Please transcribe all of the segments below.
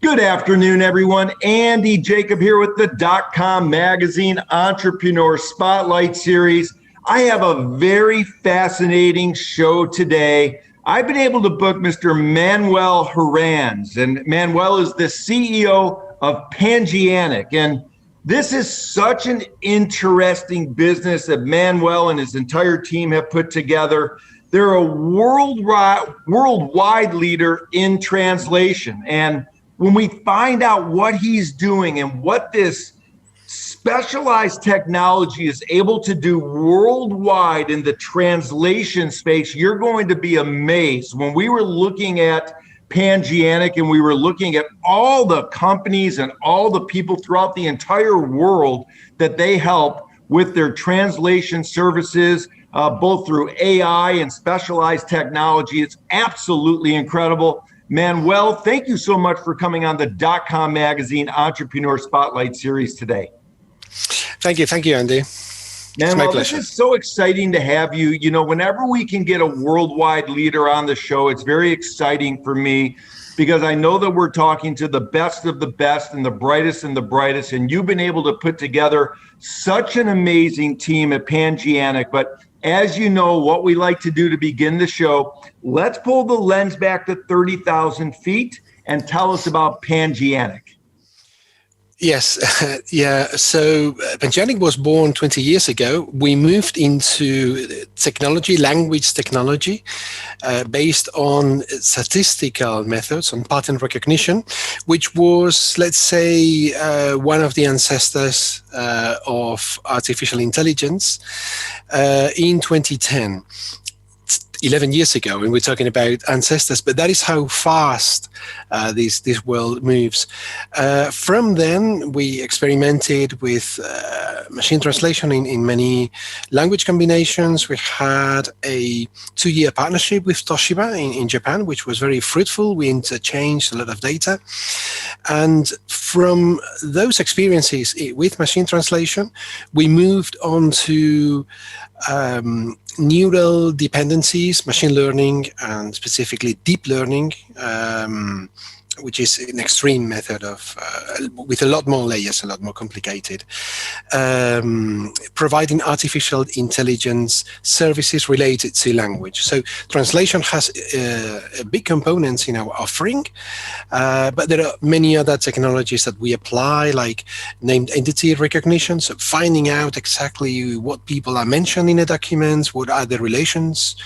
Good afternoon, everyone. Andy Jacob here with the DotCom Magazine Entrepreneur Spotlight Series. I have a very fascinating show today. I've been able to book Mr. Manuel Herranz, and Manuel is the CEO of Pangeanic. And this is such an interesting business that Manuel and his entire team have put together. They're a worldwide leader in translation. And when we find out what he's doing and what this specialized technology is able to do worldwide in the translation space, you're going to be amazed. When we were looking at Pangeanic and we were looking at all the companies and all the people throughout the entire world that they help with their translation services, both through AI and specialized technology, it's absolutely incredible. Manuel, thank you so much for coming on the DotCom Magazine Entrepreneur Spotlight Series today. Thank you, Andy. Manuel, this is so exciting to have you. You know, whenever we can get a worldwide leader on the show, it's very exciting for me because I know that we're talking to the best of the best and the brightest, and you've been able to put together such an amazing team at Pangeanic. But as you know, what we like to do to begin the show, let's pull the lens back to 30,000 feet and tell us about Pangeanic. Yes, yeah. So Pangeanic was born 20 years ago. We moved into technology, language technology, based on statistical methods, on pattern recognition, which was, let's say, one of the ancestors of artificial intelligence in 2010. 11 years ago, and we're talking about ancestors, but that is how fast this world moves. From then, we experimented with machine translation in many language combinations. We had a 2-year partnership with Toshiba in Japan, which was very fruitful. We interchanged a lot of data. And from those experiences with machine translation, we moved on to neural dependencies, machine learning, and specifically deep learning, which is an extreme method of with a lot more layers, a lot more complicated, providing artificial intelligence services related to language. So translation has a big components in our offering, but there are many other technologies that we apply, like named entity recognition, so finding out exactly what people are mentioned in a document, what are the relations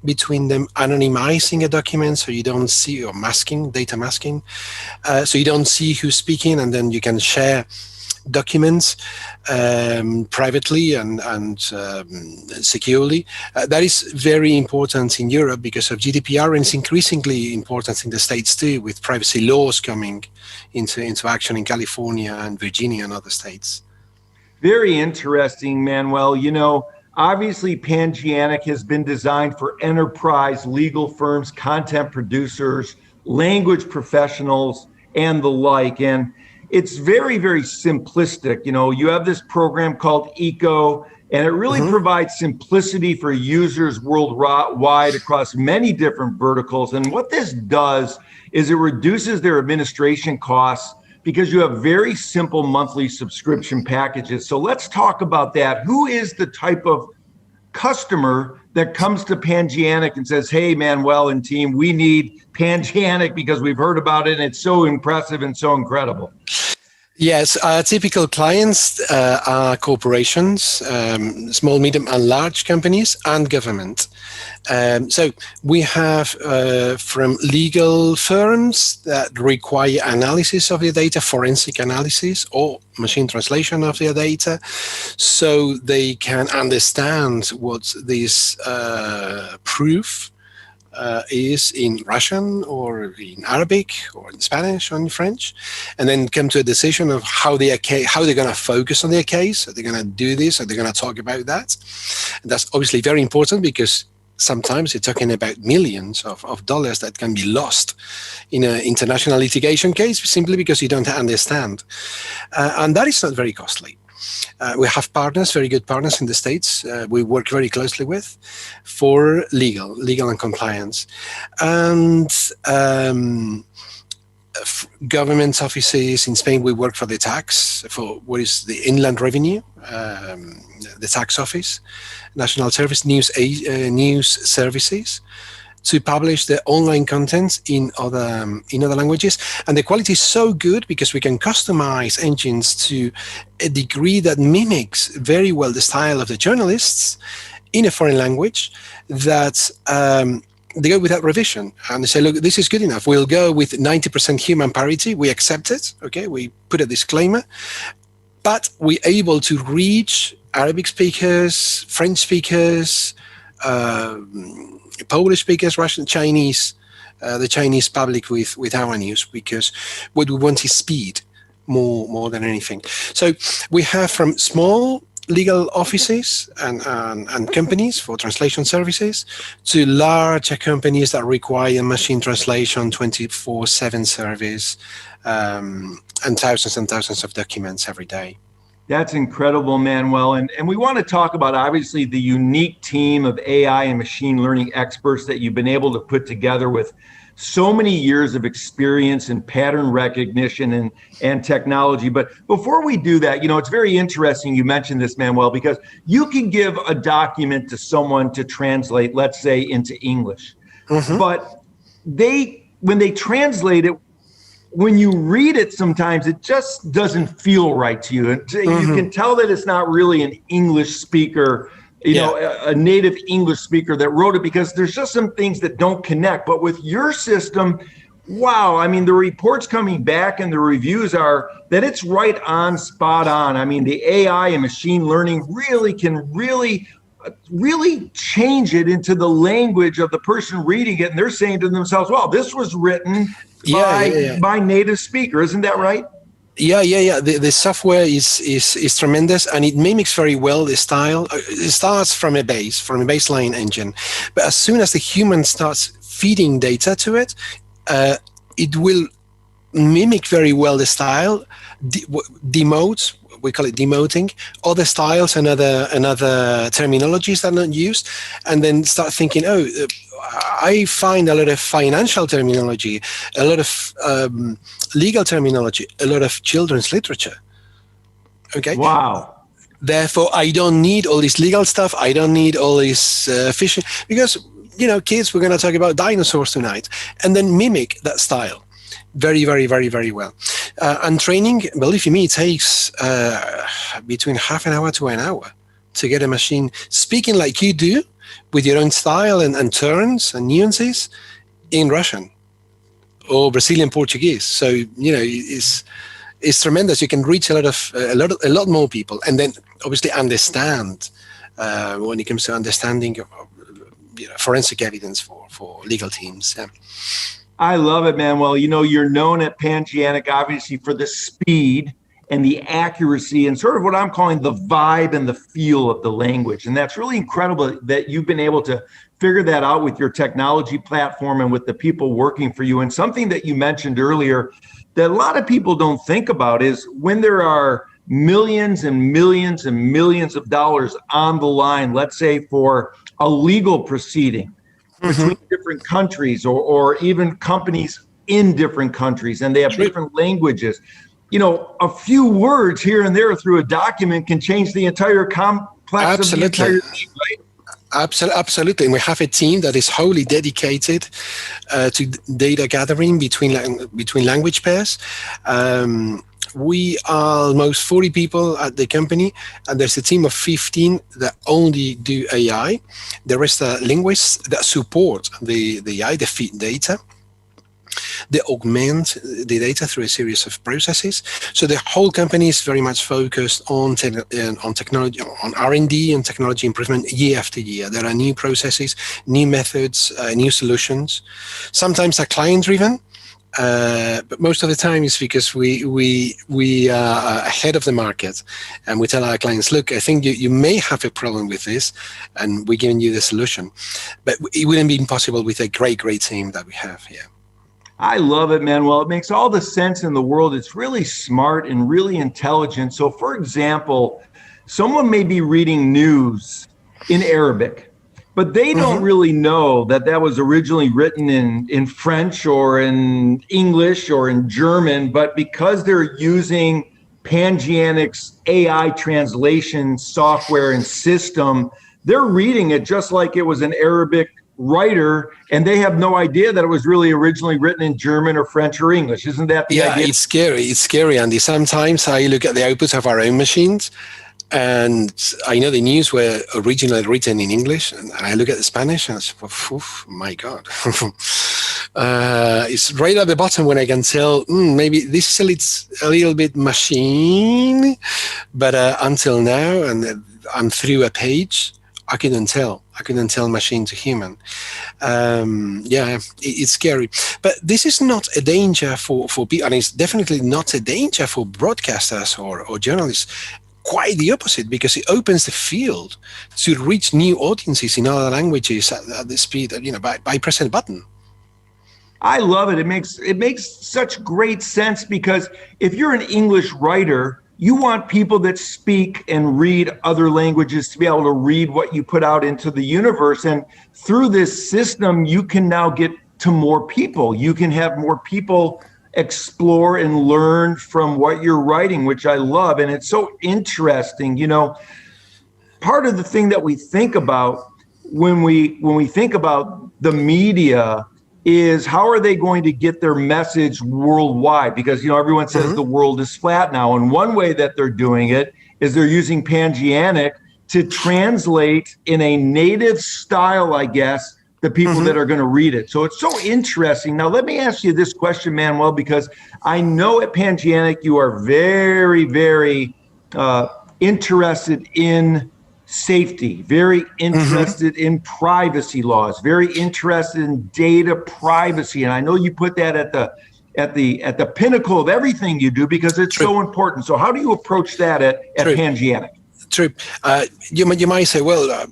between them, anonymizing a document so you don't see, or masking, data masking, so you don't see who's speaking, and then you can share documents privately and securely. That is very important in Europe because of GDPR, and it's increasingly important in the States too, with privacy laws coming into action in California and Virginia and other states. Very interesting, Manuel. You know, obviously Pangeanic has been designed for enterprise legal firms, content producers, language professionals, and the like. And it's very, very simplistic. You know, you have this program called ECO, and it really provides simplicity for users worldwide across many different verticals. And what this does is it reduces their administration costs because you have very simple monthly subscription packages. So let's talk about that. Who is the type of customer that comes to Pangeanic and says, hey, Manuel and team, we need Pangeanic because we've heard about it and it's so impressive and so incredible? Yes, our typical clients are corporations, small, medium, and large companies, and government. So we have from legal firms that require analysis of their data, forensic analysis, or machine translation of their data, so they can understand what this proof is in Russian or in Arabic or in Spanish or in French, and then come to a decision of how they're going to focus on their case. Are they going to do this? Are they going to talk about that? And that's obviously very important because sometimes you're talking about millions of dollars that can be lost in an international litigation case simply because you don't understand. And that is not very costly. We have partners, very good partners in the States. We work very closely with for legal and compliance. And government offices in Spain. We work for the tax, for what is the inland revenue, the tax office, national service, news services, to publish the online content in other languages. And the quality is so good because we can customize engines to a degree that mimics very well the style of the journalists in a foreign language, that they go without revision, and they say, look, this is good enough. We'll go with 90% human parity. We accept it. Okay, we put a disclaimer, but we're able to reach Arabic speakers, French speakers, Polish speakers, Russian, Chinese, the Chinese public with our news, because what we want is speed more than anything. So we have from small legal offices and companies for translation services to larger companies that require machine translation 24/7 service, and thousands of documents every day. That's incredible, Manuel. And we want to talk about, obviously, the unique team of AI and machine learning experts that you've been able to put together with so many years of experience in pattern recognition and technology. But before we do that, it's very interesting you mentioned this, Manuel, because you can give a document to someone to translate, let's say, into English. Mm-hmm. But when they translate it, when you read it, sometimes it just doesn't feel right to you. Mm-hmm. You can tell that it's not really an English speaker, a native English speaker that wrote it, because there's just some things that don't connect. But with your system, wow, I mean, the reports coming back and the reviews are that it's right on, spot on. I mean, the AI and machine learning can really change it into the language of the person reading it. And they're saying to themselves, well, this was written by native speaker. Isn't that right? Yeah. The software is tremendous, and it mimics very well the style. It starts from a baseline engine, but as soon as the human starts feeding data to it, it will mimic very well the style, demotes. We call it demoting, other styles and other terminologies that are not used, and then start thinking, I find a lot of financial terminology, a lot of legal terminology, a lot of children's literature. Okay. Wow. Therefore, I don't need all this legal stuff. I don't need all this fishing, because, kids, we're going to talk about dinosaurs tonight, and then mimic that style very, very, very, very well. And training, believe you me, it takes between half an hour to an hour to get a machine speaking like you do, with your own style and turns and nuances, in Russian or Brazilian Portuguese. So it's tremendous. You can reach a lot more people, and then obviously understand when it comes to understanding forensic evidence for legal teams. Yeah. I love it, Manuel. You're known at Pangeanic, obviously, for the speed and the accuracy and sort of what I'm calling the vibe and the feel of the language. And that's really incredible that you've been able to figure that out with your technology platform and with the people working for you. And something that you mentioned earlier that a lot of people don't think about is when there are millions and millions and millions of dollars on the line, let's say for a legal proceeding, between different countries or even companies in different countries, and they have different languages. A few words here and there through a document can change the entire complex of the entire thing, right? Absolutely. And we have a team that is wholly dedicated to data gathering between language pairs. We are almost 40 people at the company, and there's a team of 15 that only do AI. The rest are linguists that support the AI, they feed data. They augment the data through a series of processes. So the whole company is very much focused on technology, on R&D and technology improvement year after year. There are new processes, new methods, new solutions. Sometimes they're client-driven. But most of the time it's because we are ahead of the market, and we tell our clients, look, I think you may have a problem with this, and we're giving you the solution. But it wouldn't be possible with a great team that we have here. I love it, Manuel. It makes all the sense in the world. It's really smart and really intelligent. So, for example, someone may be reading news in Arabic, but they don't really know that that was originally written in French or in English or in German, but because they're using Pangeanic's AI translation software and system, they're reading it just like it was an Arabic writer, and they have no idea that it was really originally written in German or French or English. Isn't that the idea? Yeah, it's scary. It's scary, Andy. Sometimes I look at the outputs of our own machines, and I know the news were originally written in English, and I look at the Spanish, and it's, my God. It's right at the bottom when I can tell, maybe this is a little bit machine, but until now, and I'm through a page, I couldn't tell machine to human. It's scary. But this is not a danger for people, and it's definitely not a danger for broadcasters or journalists. Quite the opposite, because it opens the field to reach new audiences in other languages at the speed, by pressing a button. I love it. It makes such great sense, because if you're an English writer, you want people that speak and read other languages to be able to read what you put out into the universe. And through this system, you can now get to more people. You can have more people explore and learn from what you're writing, which I love. And it's so interesting. Part of the thing that we think about when we think about the media is, how are they going to get their message worldwide? Because everyone says the world is flat now, and one way that they're doing it is they're using Pangeanic to translate in a native style, I guess, the people that are going to read it. So it's so interesting. Now, let me ask you this question, Manuel, because I know at Pangeanic you are very, very interested in safety, very interested in privacy laws, very interested in data privacy. And I know you put that at the pinnacle of everything you do, because it's so important. So how do you approach that at Pangeanic? True. You might say, well,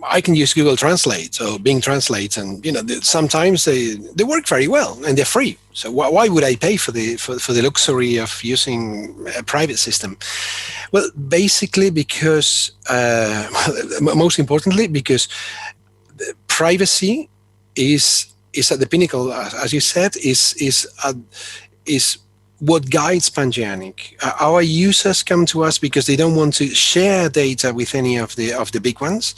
I can use Google Translate or Bing Translate, and sometimes they work very well and they're free. So why would I pay for the luxury of using a private system? Well, basically because, most importantly, because privacy is at the pinnacle, as you said, is what guides Pangeanic. Our users come to us because they don't want to share data with any of the big ones.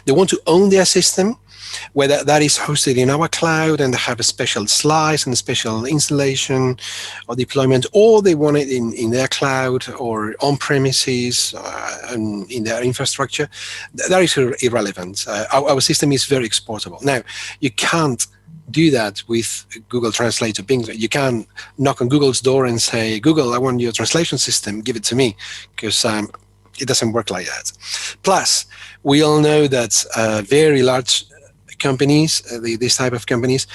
They want to own their system, whether that is hosted in our cloud and have a special slice and a special installation or deployment, or they want it in their cloud or on premises and in their infrastructure. That is irrelevant. Our system is very exportable. Now, you can't do that with Google Translate or Bing. You can knock on Google's door and say, Google, I want your translation system, give it to me, because it doesn't work like that. Plus, we all know that very large companies, this type of companies,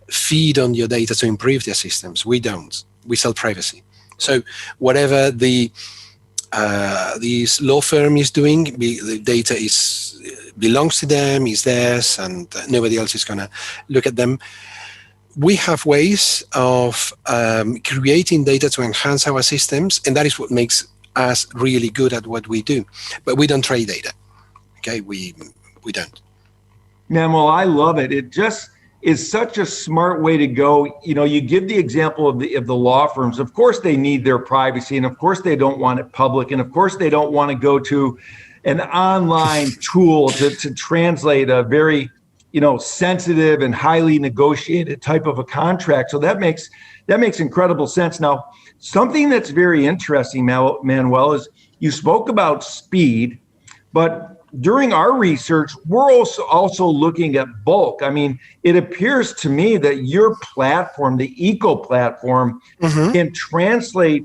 feed on your data to improve their systems. We don't. We sell privacy. So whatever this law firm is doing, the data belongs to them, is theirs, and nobody else is going to look at them. We have ways of creating data to enhance our systems, and that is what makes us really good at what we do. But we don't trade data. Okay, we don't. Manuel, I love it. It just is such a smart way to go. You give the example of the law firms. Of course, they need their privacy, and of course, they don't want it public, and of course, they don't want to go to an online tool to translate a very, sensitive and highly negotiated type of a contract. So that makes incredible sense. Now, something that's very interesting, Manuel, is you spoke about speed, but during our research, we're also looking at bulk. I mean, it appears to me that your platform, the Eco platform, can translate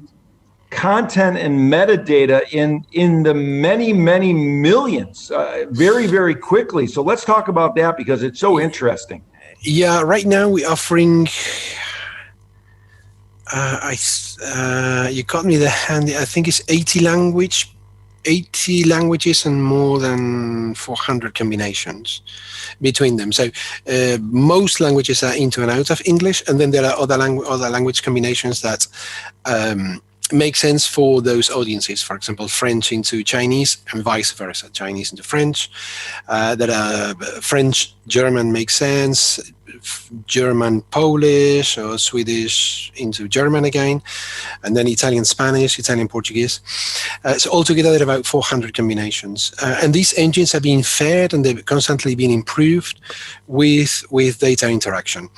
content and metadata in the many, many millions very, very quickly. So let's talk about that, because it's so interesting. Yeah, right now we're offering, you caught me the handy, I think it's 80 languages and more than 400 combinations between them. So most languages are into and out of English, and then there are other language combinations that makes sense for those audiences. For example, French into Chinese and vice versa, Chinese into French. French, German makes sense, German, Polish, or Swedish into German again, and then Italian, Spanish, Italian, Portuguese. So altogether, there are about 400 combinations. And these engines are being fed and they're constantly being improved with data interaction.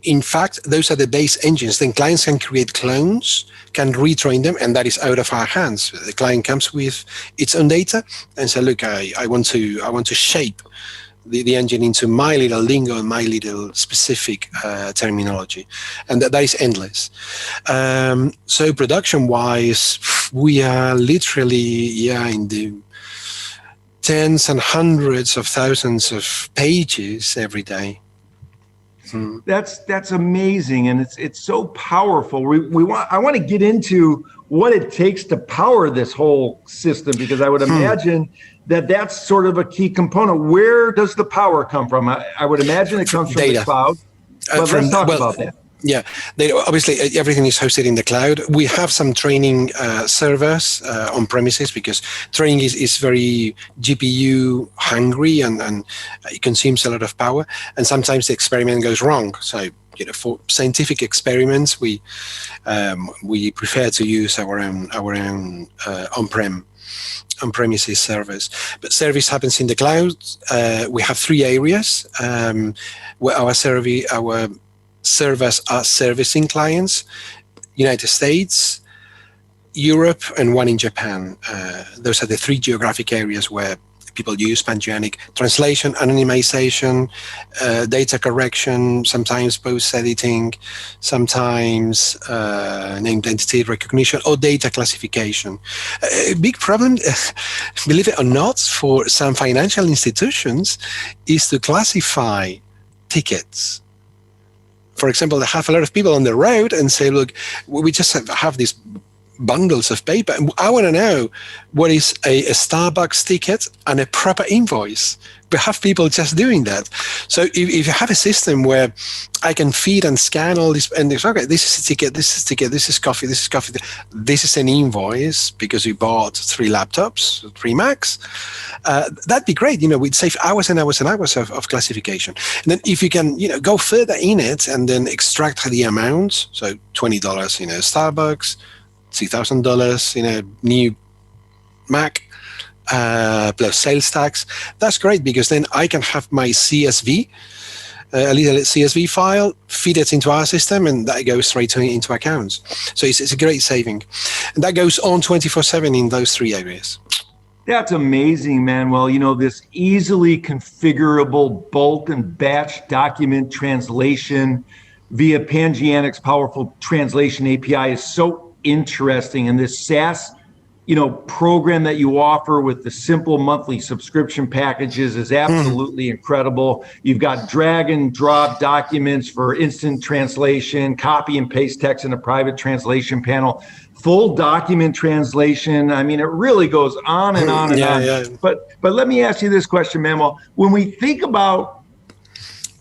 In fact, those are the base engines. Then clients can create clones, can retrain them, and that is out of our hands. The client comes with its own data and says, "Look, I want to shape the engine into my little lingo and my little specific terminology," and that is endless. So production-wise, we are literally in the tens and hundreds of thousands of pages every day. That's amazing, and it's so powerful. I want to get into what it takes to power this whole system, because I would imagine that's sort of a key component. Where does the power come from? I would imagine it comes from the cloud. But let's talk about that. Yeah, obviously everything is hosted in the cloud. We have some training servers on premises, because training is very GPU hungry and it consumes a lot of power. And sometimes the experiment goes wrong. So for scientific experiments, we prefer to use our own on-premises servers. But service happens in the cloud. We have 3 areas where our servers are servicing clients: United States, Europe, and 1 in Japan. Those are the 3 geographic areas where people use Pangeanic translation, anonymization, data correction, sometimes post-editing, sometimes named entity recognition, or data classification. A big problem, believe it or not, for some financial institutions is to classify tickets. For example, they have a lot of people on the road and say, "Look, we just have these bundles of paper, and I want to know what is a Starbucks ticket and a proper invoice." We have people just doing that. So if you have a system where I can feed and scan all this, and it's okay, this is a ticket, this is a ticket, this is coffee, this is an invoice because you bought 3 laptops, 3 Macs, that'd be great. We'd save hours and hours and hours of classification. And then if you can, go further in it and then extract the amount, so $20 in a Starbucks, $2,000 in a new Mac, plus sales tax, that's great, because then I can have my CSV, a little CSV file, feed it into our system, and that goes straight into accounts. So it's a great saving. And that goes on 24/7 in those 3 areas. That's amazing, Manuel. This easily configurable bulk and batch document translation via Pangeanic's powerful translation API is so interesting. And this SaaS program that you offer with the simple monthly subscription packages is absolutely incredible. You've got drag and drop documents for instant translation, copy and paste text in a private translation panel, full document translation. I mean, it really goes on and on and on. Yeah. But let me ask you this question, Manuel. When we think about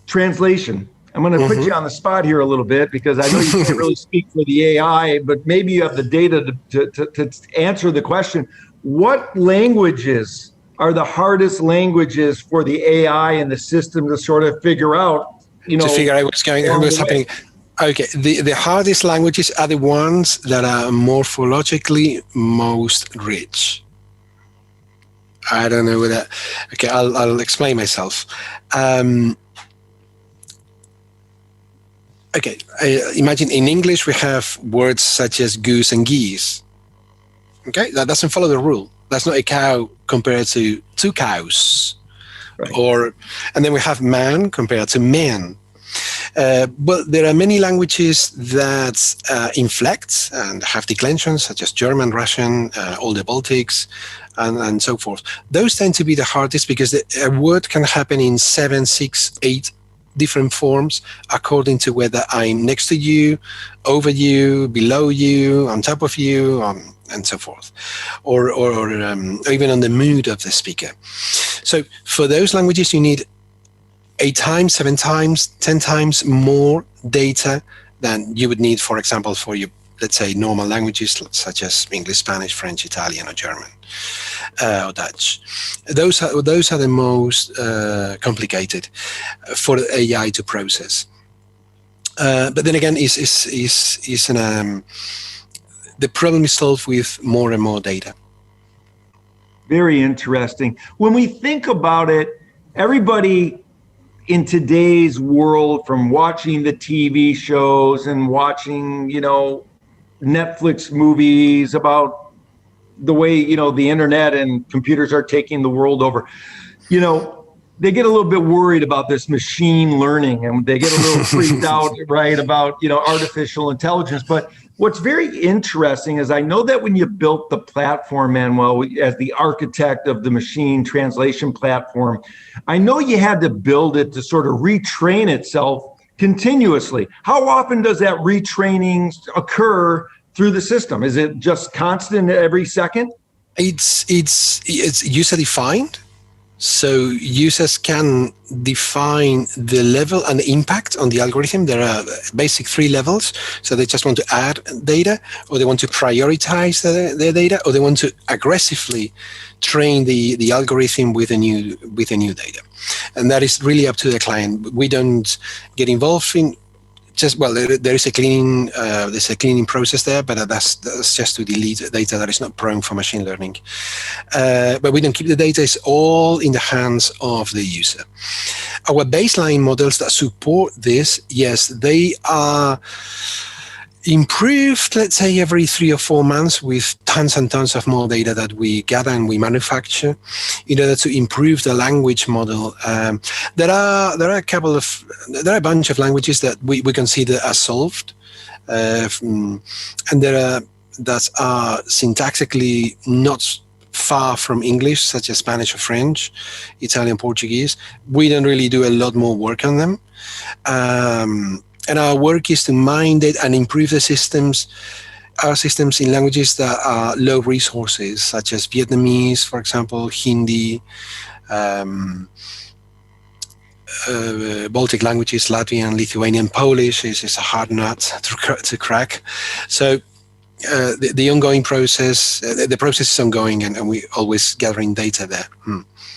translation, I'm going to put you on the spot here a little bit, because I know you can't really speak for the AI, but maybe you have the data to answer the question. What languages are the hardest languages for the AI and the system to sort of figure out, to figure out what's happening? Okay, the hardest languages are the ones that are morphologically most rich. I don't know whether, okay, I'll explain myself. Okay, imagine in English we have words such as goose and geese. Okay, that doesn't follow the rule. That's not a cow compared to 2 cows. Right. And then we have man compared to men. But there are many languages that inflect and have declensions, such as German, Russian, all the Baltics, and so forth. Those tend to be the hardest, because a word can happen in 7, 6, 8 different forms according to whether I'm next to you, over you, below you, on top of you, and so forth, or even on the mood of the speaker. So for those languages, you need 8 times, 7 times, 10 times more data than you would need, for example, for your, let's say, normal languages such as English, Spanish, French, Italian, or German, or Dutch. Those are the most complicated for AI to process. But then again, the problem is solved with more and more data. Very interesting. When we think about it, everybody in today's world, from watching the TV shows and watching, Netflix movies about the way, the internet and computers are taking the world over, they get a little bit worried about this machine learning, and they get a little freaked out, right, about, artificial intelligence. But what's very interesting is I know that when you built the platform, Manuel, as the architect of the machine translation platform, I know you had to build it to sort of retrain itself continuously. How often does that retraining occur through the system? Is it just constant every second? It's user defined. So users can define the level and the impact on the algorithm. There are basic 3 levels. So they just want to add data, or they want to prioritize their data, or they want to aggressively train the algorithm with a new data. And that is really up to the client. We don't get involved in there is a cleaning process there, but that's just to delete data that is not prone for machine learning. But we don't keep the data; it's all in the hands of the user. Our baseline models that support this, yes, they are improved, let's say, every 3 or 4 months with tons and tons of more data that we gather and we manufacture in order to improve the language model. There are a bunch of languages that we consider as solved, and that are syntactically not far from English, such as Spanish or French, Italian, Portuguese. We don't really do a lot more work on them. And our work is to mine it and improve our systems in languages that are low resources, such as Vietnamese, for example, Hindi, Baltic languages, Latvian, Lithuanian, Polish is a hard nut to crack. So the ongoing process, the process is ongoing, and we're always gathering data there.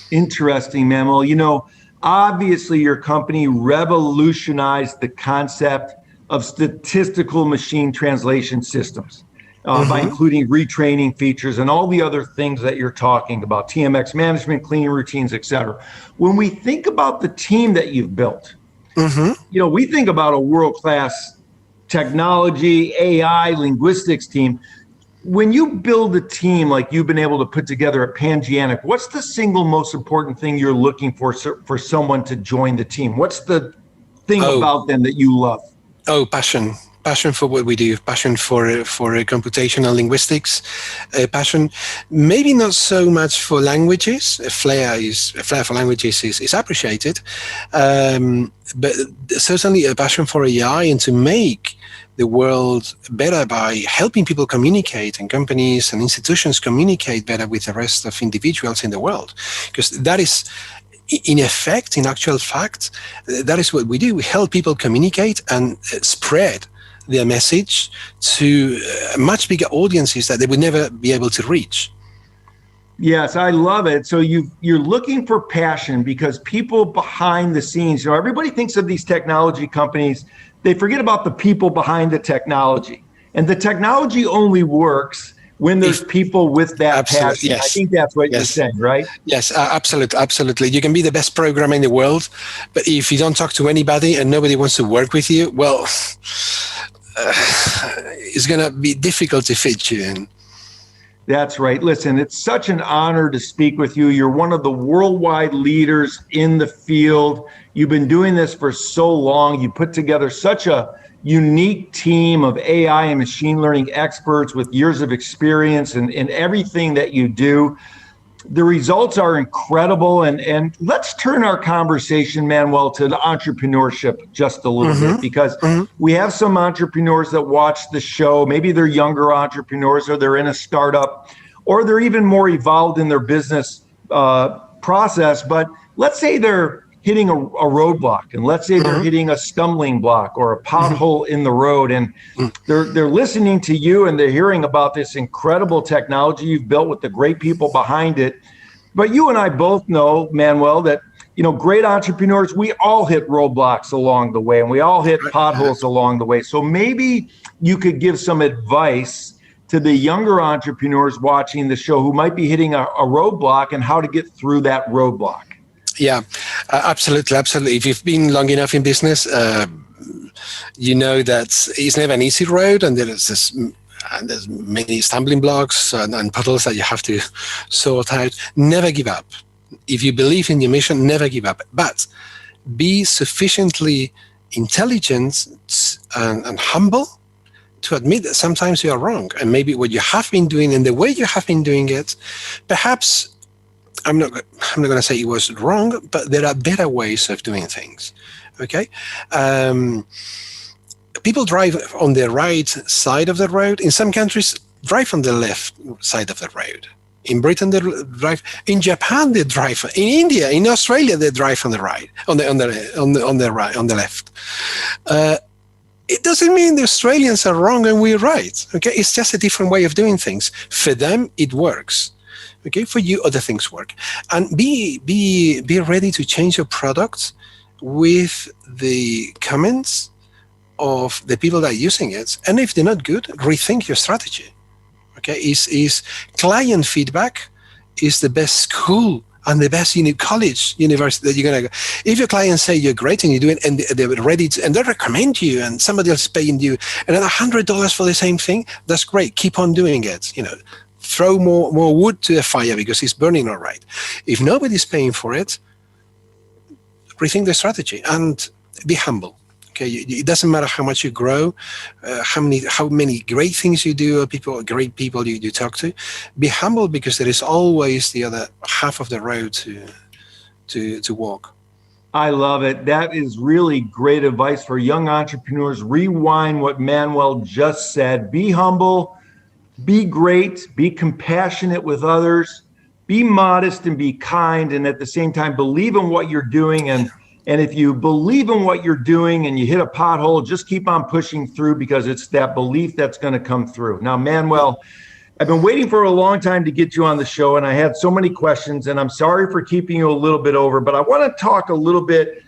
Interesting, Manuel. Obviously, your company revolutionized the concept of statistical machine translation systems by including retraining features and all the other things that you're talking about, TMX management, cleaning routines, et cetera. When we think about the team that you've built, we think about a world-class technology, AI, linguistics team. When you build a team like you've been able to put together at Pangeanic, what's the single most important thing you're looking for someone to join the team? What's the thing about them that you love? Passion for what we do, passion for computational linguistics, passion maybe not so much for languages. A flair for languages is appreciated, but certainly a passion for AI and to make the world better by helping people communicate, and companies and institutions communicate better with the rest of individuals in the world. Because that is, in effect, in actual fact, that is what we do. We help people communicate and spread their message to much bigger audiences that they would never be able to reach. Yes, I love it. So you're looking for passion because people behind the scenes, everybody thinks of these technology companies, they forget about the people behind the technology. And the technology only works when there's people with that passion. Yes. I think that's what you're saying, right? Yes, absolutely. You can be the best programmer in the world, but if you don't talk to anybody and nobody wants to work with you, well, it's going to be difficult to fit you in. That's right. Listen, it's such an honor to speak with you. You're one of the worldwide leaders in the field. You've been doing this for so long. You put together such a unique team of AI and machine learning experts with years of experience in everything that you do. The results are incredible. And let's turn our conversation, Manuel, to the entrepreneurship just a little bit, because we have some entrepreneurs that watch the show. Maybe they're younger entrepreneurs, or they're in a startup, or they're even more evolved in their business process. But let's say they're hitting a roadblock, and let's say they're hitting a stumbling block or a pothole in the road, and they're listening to you and they're hearing about this incredible technology you've built with the great people behind it. But you and I both know, Manuel, that great entrepreneurs, we all hit roadblocks along the way, and we all hit potholes along the way. So maybe you could give some advice to the younger entrepreneurs watching the show who might be hitting a roadblock and how to get through that roadblock. Yeah, absolutely. If you've been long enough in business, you know that it's never an easy road, and there's many stumbling blocks and puddles that you have to sort out. Never give up. If you believe in your mission, never give up. But be sufficiently intelligent and humble to admit that sometimes you are wrong, and maybe what you have been doing and the way you have been doing it, perhaps I'm not going to say it was wrong, but there are better ways of doing things. Okay, people drive on the right side of the road. In some countries, drive on the left side of the road. In Britain, they drive. In Japan, they drive. In India, in Australia, they drive on the right, on the left. It doesn't mean the Australians are wrong and we're right. Okay, it's just a different way of doing things. For them, it works. Okay, for you, other things work. And be ready to change your product with the comments of the people that are using it. And if they're not good, rethink your strategy. Okay, is client feedback is the best school and the best college, university that you're going to go. If your clients say you're great and you do it, and they're ready to, and they recommend you, and somebody else is paying you another $100 for the same thing, that's great. Keep on doing it. Throw more wood to the fire because it's burning all right. If nobody's paying for it, rethink the strategy and be humble. Okay, it doesn't matter how much you grow, how many great things you do, or great people you talk to. Be humble because there is always the other half of the road to walk. I love it. That is really great advice for young entrepreneurs. Rewind what Manuel just said. Be humble, be great, be compassionate with others, be modest and be kind, and at the same time, believe in what you're doing. And if you believe in what you're doing and you hit a pothole, just keep on pushing through because it's that belief that's going to come through. Now, Manuel, I've been waiting for a long time to get you on the show, and I had so many questions, and I'm sorry for keeping you a little bit over, but I want to talk a little bit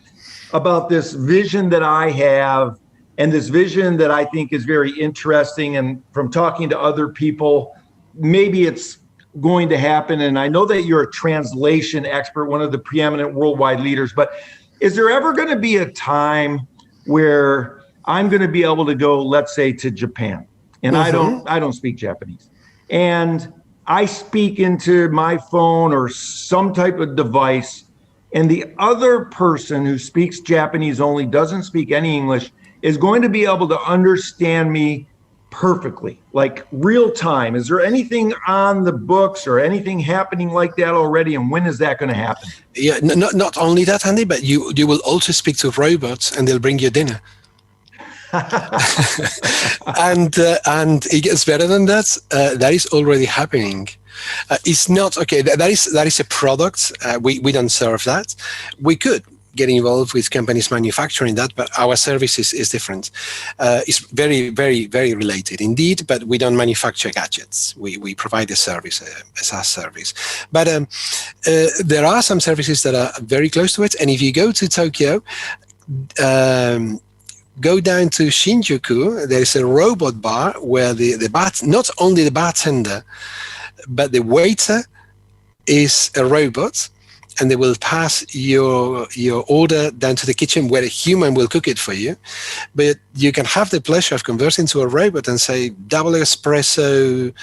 about this vision that I have, and this vision that I think is very interesting. And from talking to other people, maybe it's going to happen. And I know that you're a translation expert, one of the preeminent worldwide leaders, but is there ever going to be a time where I'm going to be able to go, let's say, to Japan, and I don't speak Japanese, and I speak into my phone or some type of device, and the other person who speaks Japanese only, doesn't speak any English, is going to be able to understand me perfectly, like real time? Is there anything on the books or anything happening like that already? And when is that going to happen? Yeah, not only that, Andy, but you will also speak to robots and they'll bring you dinner. and it gets better than that. That is already happening. It's not okay. That is a product. We don't serve that. We could get involved with companies manufacturing that, but our service is different. It's very, very, very related indeed, but we don't manufacture gadgets. We provide a service, a SaaS service. But there are some services that are very close to it. And if you go to Tokyo, go down to Shinjuku, there is a robot bar where not only the bartender, but the waiter is a robot, and they will pass your order down to the kitchen where a human will cook it for you. But you can have the pleasure of conversing to a robot and say, double espresso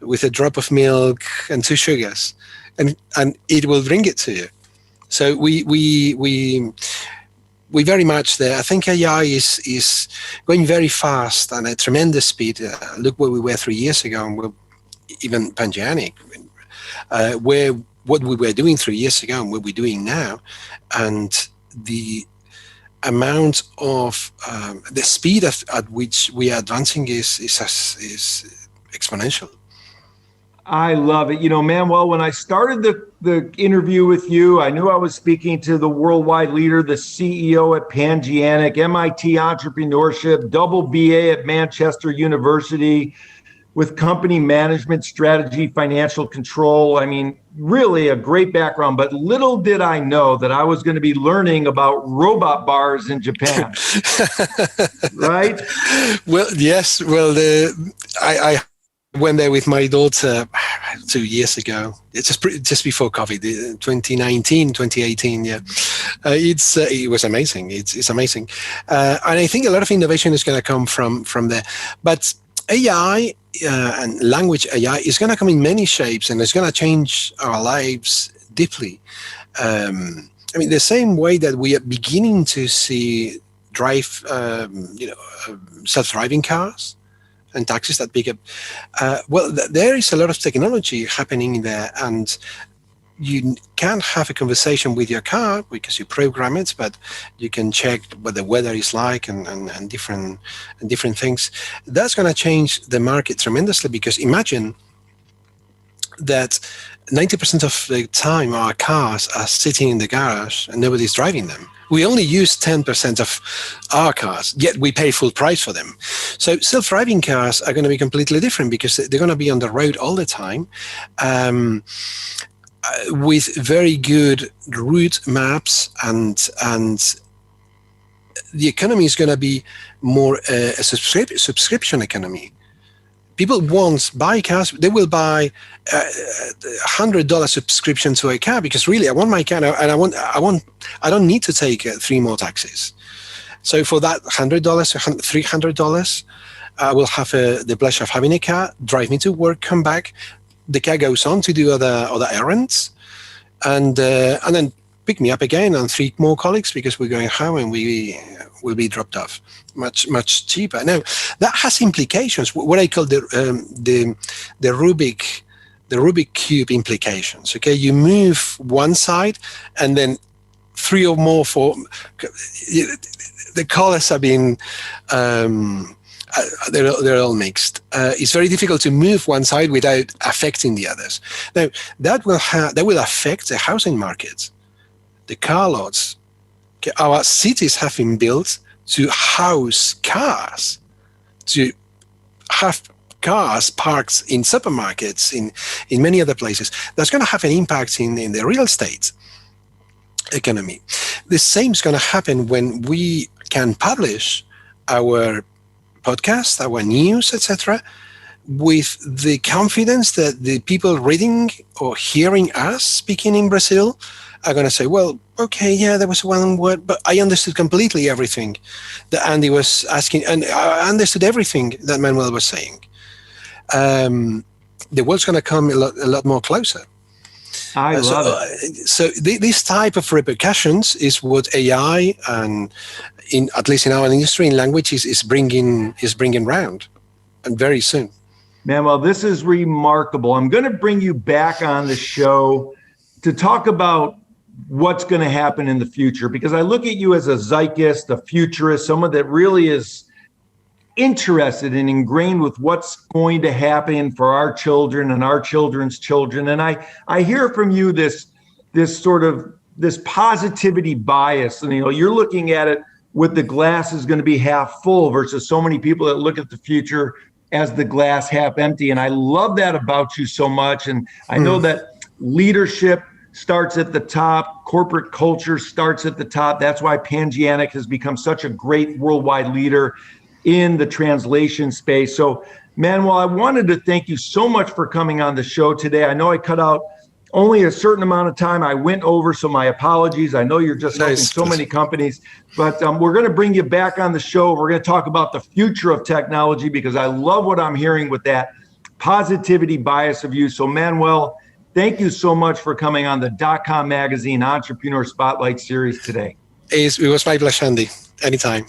with a drop of milk and 2 sugars, and it will bring it to you. So we very much there. I think AI is going very fast and at tremendous speed. Look where we were 3 years ago, and even Pangeanic, where what we were doing 3 years ago and what we're doing now, and the amount of the speed at which we are advancing is exponential. I love it. Manuel, when I started the interview with you, I knew I was speaking to the worldwide leader, the CEO at Pangeanic, MIT Entrepreneurship, double BA at Manchester University with company management, strategy, financial control. I mean, really a great background, but little did I know that I was going to be learning about robot bars in Japan. Right? Well, yes. Well, I went there with my daughter 2 years ago. It's just before COVID, 2019, 2018. Yeah, it was amazing. It's amazing, and I think a lot of innovation is going to come from there. But AI and language AI is going to come in many shapes, and it's going to change our lives deeply. I mean, the same way that we are beginning to see self-driving cars and taxis that pick up. There is a lot of technology happening there, and you can have a conversation with your car because you program it, but you can check what the weather is like and different things. That's going to change the market tremendously, because imagine that 90% of the time our cars are sitting in the garage and nobody's driving them. We only use 10% of our cars, yet we pay full price for them. So self-driving cars are going to be completely different, because they're going to be on the road all the time, with very good route maps, and the economy is going to be more a subscription economy. People won't buy cars; they will buy $100 subscription to a car, because really I want my car, and I don't need to take 3 more taxis. So for that $100, $300, I will have the pleasure of having a car, drive me to work, come back. The car goes on to do other errands, and then pick me up again and 3 more colleagues, because we're going home and we will be dropped off much cheaper. Now that has implications, what I call the Rubik cube implications. Okay, you move one side, and then 3 or more for the colors have been. They're all mixed. It's very difficult to move one side without affecting the others. Now that will affect the housing market, the car lots. Okay, our cities have been built to house cars, to have cars parked in supermarkets, in many other places. That's going to have an impact in the real estate economy. The same is going to happen when we can publish our podcast, our news, etc., with the confidence that the people reading or hearing us speaking in Brazil are going to say, well, okay, yeah, there was one word, but I understood completely everything that Andy was asking, and I understood everything that Manuel was saying. The world's going to come a lot more closer. I love it. So this type of repercussions is what AI, and at least in our industry, in language, is bringing round, and very soon. Manuel, this is remarkable. I'm going to bring you back on the show to talk about what's going to happen in the future, because I look at you as a zeitgeist, a futurist, someone that really is interested and ingrained with what's going to happen for our children and our children's children. And I hear from you this positivity bias, and you're looking at it with the glass is going to be half full versus so many people that look at the future as the glass half empty. And I love that about you so much. And I know that leadership starts at the top, corporate culture starts at the top. That's why Pangeanic has become such a great worldwide leader in the translation space. So, Manuel, I wanted to thank you so much for coming on the show today. I know I cut out only a certain amount of time. I went over, so my apologies. I know you're just helping so many companies, but we're going to bring you back on the show. We're going to talk about the future of technology, because I love what I'm hearing with that positivity bias of you. So, Manuel, thank you so much for coming on the .com Magazine Entrepreneur Spotlight Series today. It was my pleasure, Andy. Anytime.